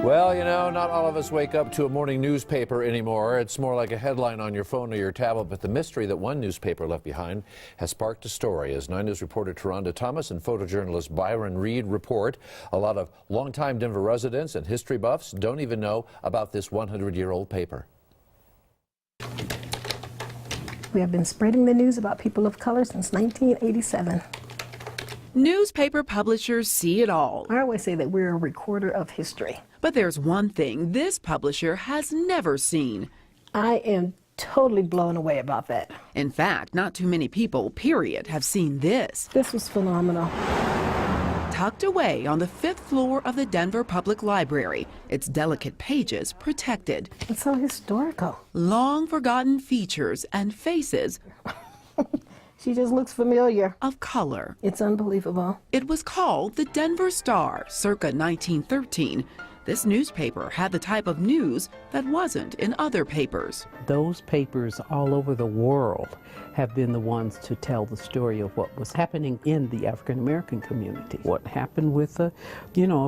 Well, you know, not all of us wake up to a morning newspaper anymore. It's more like a headline on your phone or your tablet. But the mystery that one newspaper left behind has sparked a story. As 9 News reporter Taronda Thomas and photojournalist Byron Reed report, a lot of longtime Denver residents and history buffs don't even know about this 100-year-old paper. We have been spreading the news about people of color since 1987. Newspaper publishers see it all. I always say that we're a recorder of history. But there's one thing this publisher has never seen. I am totally blown away about that. In fact, not too many people, period, have seen this. This was phenomenal. Tucked away on the 5th floor of the Denver Public Library, its delicate pages protected. It's so historical. Long forgotten features and faces She just looks familiar. of color. It's unbelievable. It was called the Denver Star, circa 1913. This newspaper had the type of news that wasn't in other papers. Those papers all over the world have been the ones to tell the story of what was happening in the African American community. What happened with a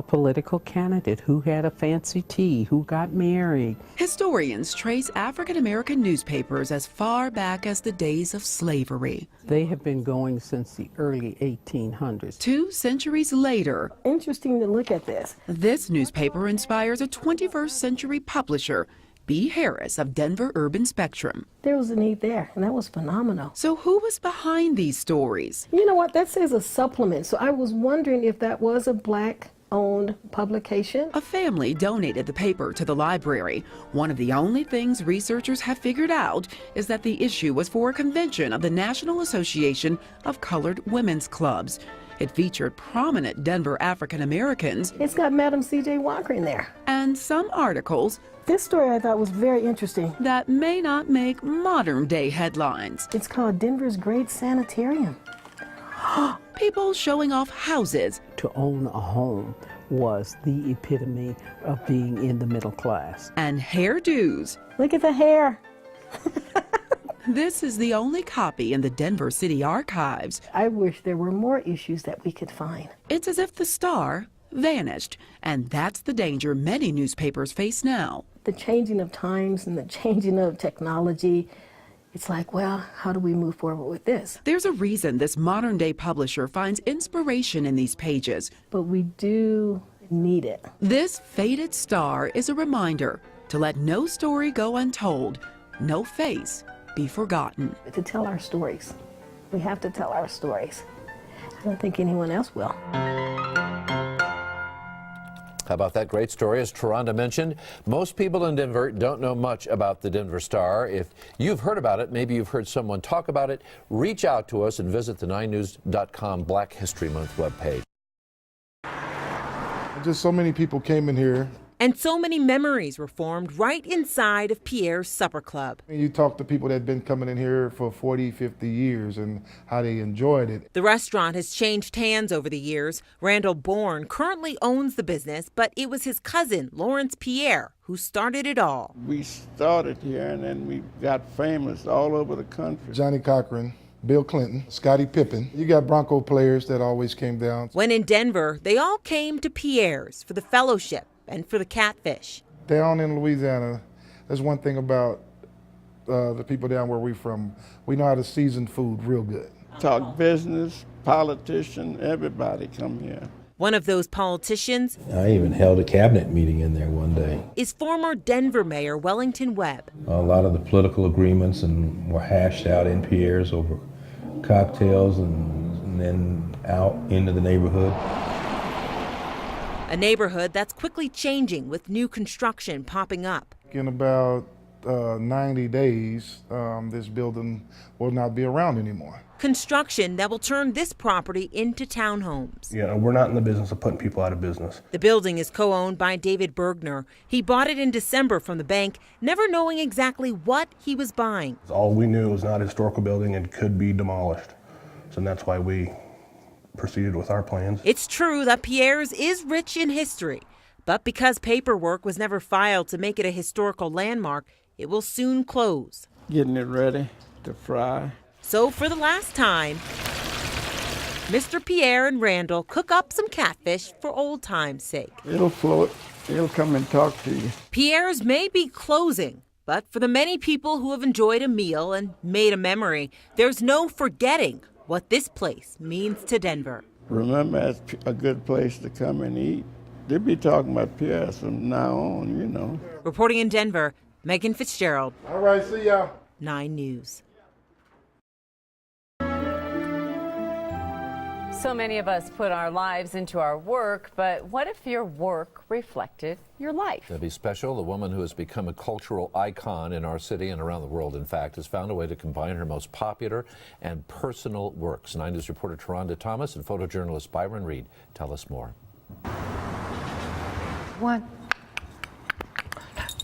political candidate, who had a fancy tea, who got married. Historians trace African American newspapers as far back as the days of slavery. They have been going since the early 1800s. 2 centuries later, Interesting to look at this. this newspaper inspires a 21st century publisher, B. Harris of Denver Urban Spectrum. There was a need there, and that was phenomenal. So who was behind these stories? You know what? That says a supplement. So I was wondering if that was a Black-owned publication. A family donated the paper to the library. One of the only things researchers have figured out is that the issue was for a convention of the National Association of Colored Women's Clubs. It featured prominent Denver African Americans It's got Madam C.J. Walker in there. and some articles This story I thought was very interesting. that may not make modern day headlines. It's called Denver's Great Sanitarium. People showing off houses To own a home was the epitome of being in the middle class. and hairdos. Look at the hair. This is the only copy in the Denver City Archives. I wish there were more issues that we could find. It's as if the Star vanished, and that's the danger many newspapers face now. The changing of times and the changing of technology, it's like, well, how do we move forward with this? There's a reason this modern-day publisher finds inspiration in these pages. But we do need it. This faded star is a reminder to let no story go untold, no face be forgotten. To tell our stories. We have to tell our stories. I don't think anyone else will. How about that great story? As Taronda mentioned, most people in Denver don't know much about the Denver Star. If you've heard about it, maybe you've heard someone talk about it, reach out to us and visit the 9news.com Black History Month webpage. Just so many people came in here. And so many memories were formed right inside of Pierre's Supper Club. You talk to people that have been coming in here for 40, 50 years and how they enjoyed it. The restaurant has changed hands over the years. Randall Bourne currently owns the business, but it was his cousin, Lawrence Pierre, who started it all. We started here and then we got famous all over the country. Johnny Cochran, Bill Clinton, Scottie Pippen. You got Bronco players that always came down. When in Denver, they all came to Pierre's for the fellowship and for the catfish. Down in Louisiana, there's one thing about the people down where we're from. We know how to season food real good. Talk business, politician, everybody come here. One of those politicians I even held a cabinet meeting in there one day. is former Denver Mayor Wellington Webb. A lot of the political agreements were hashed out in Pierre's over cocktails and then out into the neighborhood. A neighborhood that's quickly changing with new construction popping up. In about 90 days, this building will not be around anymore. Construction that will turn this property into townhomes. You know, we're not in the business of putting people out of business. The building is co-owned by David Bergner. He bought it in December from the bank, never knowing exactly what he was buying. All we knew it was not a historical building and could be demolished. So that's why we proceeded with our plans. It's true that Pierre's is rich in history, but because paperwork was never filed to make it a historical landmark, it will soon close. Getting it ready to fry. So for the last time, Mr. Pierre and Randall cook up some catfish for old time's sake. It'll float They'll come and talk to you. Pierre's may be closing, but for the many people who have enjoyed a meal and made a memory, there's no forgetting what this place means to Denver. Remember, it's a good place to come and eat. They'll be talking about Pierre from now on, you know. Reporting in Denver, Megan Fitzgerald. All right, see y'all. 9 News. So many of us put our lives into our work, but what if your work reflected your life? That'd be special. The woman who has become a cultural icon in our city and around the world, in fact, has found a way to combine her most popular and personal works. 9 News reporter Taronda Thomas and photojournalist Byron Reed tell us more.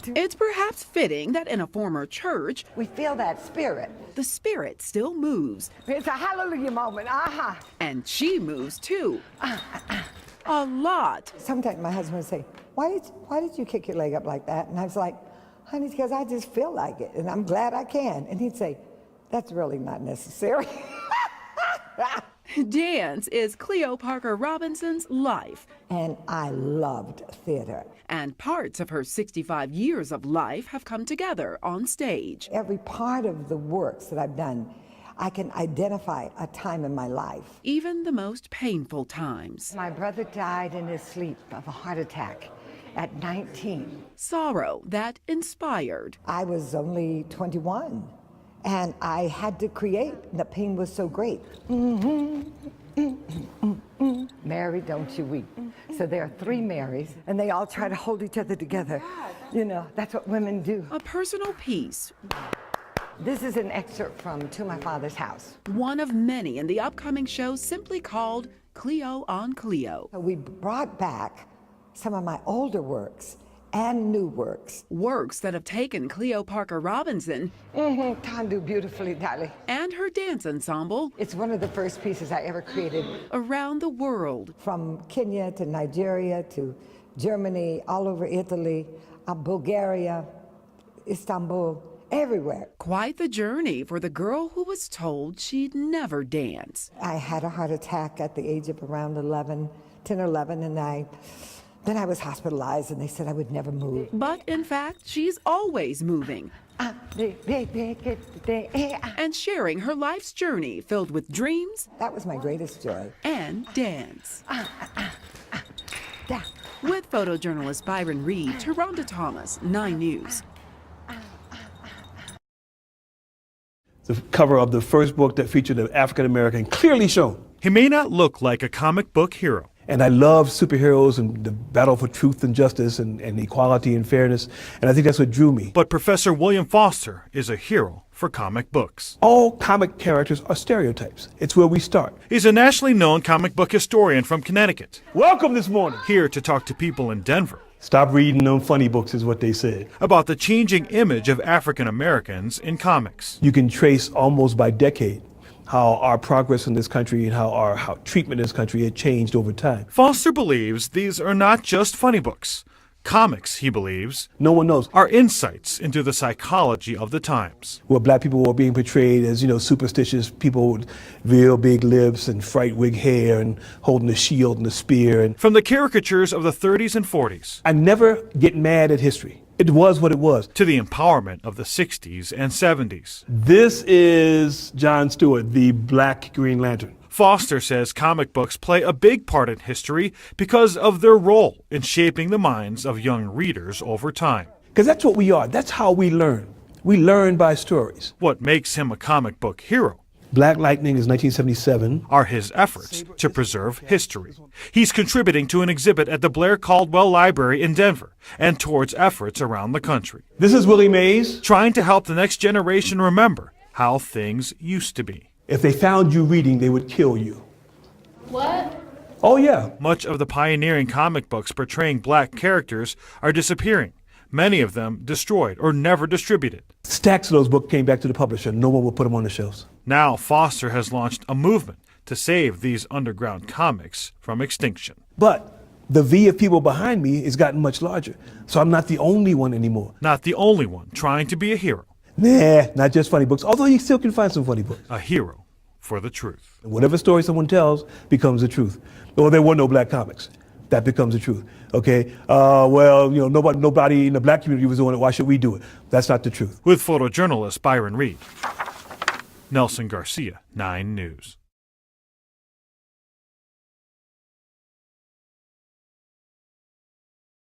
It's perhaps fitting that in a former church, we feel that spirit. The spirit still moves. It's a hallelujah moment. Aha. And she moves too. A lot. Sometimes my husband would say, why did you kick your leg up like that? And I was like, honey, because I just feel like it, and I'm glad I can. And he'd say, that's really not necessary. Dance is Cleo Parker Robinson's life. And I loved theater. And parts of her 65 years of life have come together on stage. Every part of the works that I've done, I can identify a time in my life. Even the most painful times. My brother died in his sleep of a heart attack at 19. Sorrow that inspired. I was only 21. And I had to create. The pain was so great. Mary, don't you weep. So there are 3 Marys, and they all try to hold each other together. You know, that's what women do. A personal piece. This is an excerpt from To My Father's House. One of many in the upcoming show simply called Cleo on Cleo. We brought back some of my older works and new works. Works that have taken Cleo Parker Robinson Can do beautifully, darling. and her dance ensemble. It's one of the first pieces I ever created. Around the world. From Kenya to Nigeria to Germany, all over Italy, Bulgaria, Istanbul, everywhere. Quite the journey for the girl who was told she'd never dance. I had a heart attack at the age of around 10 or 11, and then I was hospitalized, and they said I would never move. But in fact, she's always moving and sharing her life's journey filled with dreams. That was my greatest joy. And dance. With photojournalist Byron Reed, Taronda Thomas, 9 News. The cover of the first book that featured an African American clearly shown. He may not look like a comic book hero. And I love superheroes and the battle for truth and justice and equality and fairness. And I think that's what drew me. But Professor William Foster is a hero for comic books. All comic characters are stereotypes. It's where we start. He's a nationally known comic book historian from Connecticut. Welcome this morning. Here to talk to people in Denver. Stop reading them funny books is what they said. About the changing image of African Americans in comics. You can trace almost by decade how our progress in this country and how treatment in this country had changed over time. Foster believes these are not just funny books. Comics, he believes, no one knows, are insights into the psychology of the times. Where black people were being portrayed as, superstitious people with real big lips and fright wig hair and holding a shield and a spear. And from the caricatures of the 30s and 40s. I never get mad at history. It was what it was. To the empowerment of the 60s and 70s. This is John Stewart, the Black Green Lantern. Foster says comic books play a big part in history because of their role in shaping the minds of young readers over time. Because that's what we are. That's how we learn. We learn by stories. What makes him a comic book hero? Black Lightning is 1977. Are his efforts to preserve history. He's contributing to an exhibit at the Blair Caldwell Library in Denver and towards efforts around the country. This is Willie Mays. Trying to help the next generation remember how things used to be. If they found you reading, they would kill you. What? Oh, yeah. Much of the pioneering comic books portraying black characters are disappearing. Many of them destroyed or never distributed. Stacks of those books came back to the publisher. No one would put them on the shelves. Now Foster has launched a movement to save these underground comics from extinction. But the V of people behind me has gotten much larger. So I'm not the only one anymore. Not the only one trying to be a hero. Nah, not just funny books, although you still can find some funny books. A hero for the truth. Whatever story someone tells becomes the truth. Or there were no black comics. that becomes the truth. Okay, well, you know, nobody in the black community was doing it. Why should we do it? That's not the truth. With photojournalist Byron Reed. Nelson Garcia, 9 News.